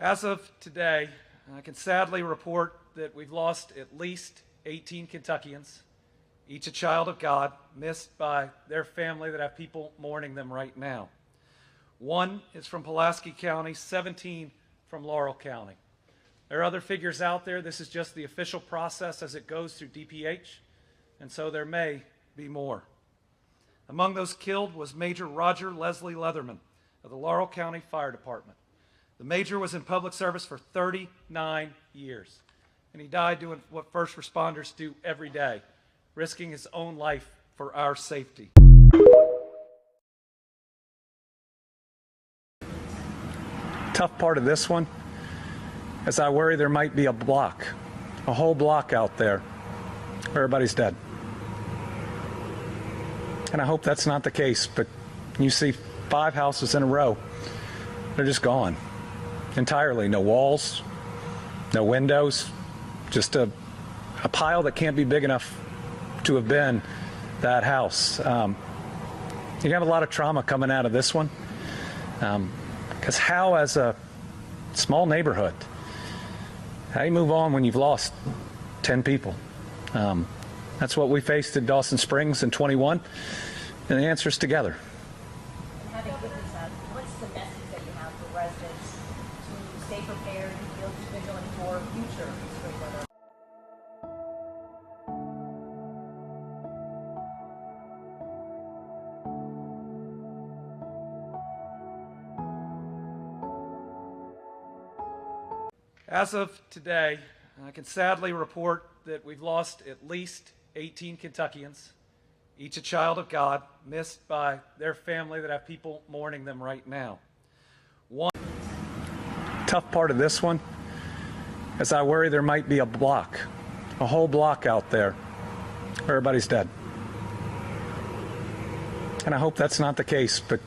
As of today, I can sadly report that we've lost at least 18 Kentuckians, each a child of God, missed by their family that have people mourning them right now. One is from Pulaski County, 17 from Laurel County. There are other figures out there. This is just the official process as it goes through DPH, and so there may be more. Among those killed was Major Roger Leslie Leatherman of the Laurel County Fire Department. The Major was in public service for 39 years, and he died doing what first responders do every day, risking his own life for our safety. Tough part of this one is I worry there might be a whole block out there where everybody's dead. And I hope that's not the case, but you see 5 houses in a row, they're just gone entirely. No walls, no windows, just a pile that can't be big enough to have been that house. You have a lot of trauma coming out of this one, because how, as a small neighborhood, how do you move on when you've lost 10 people? That's what we faced in Dawson Springs in 21, and the answer is together. And having witnessed that, what's the message that you have for residents to stay prepared and feel vigilant for future extreme weather? As of today, I can sadly report that we've lost at least 18 Kentuckians, each a child of God, missed by their family that have people mourning them right now. One tough part of this one is I worry there might be a whole block out there where everybody's dead. And I hope that's not the case, but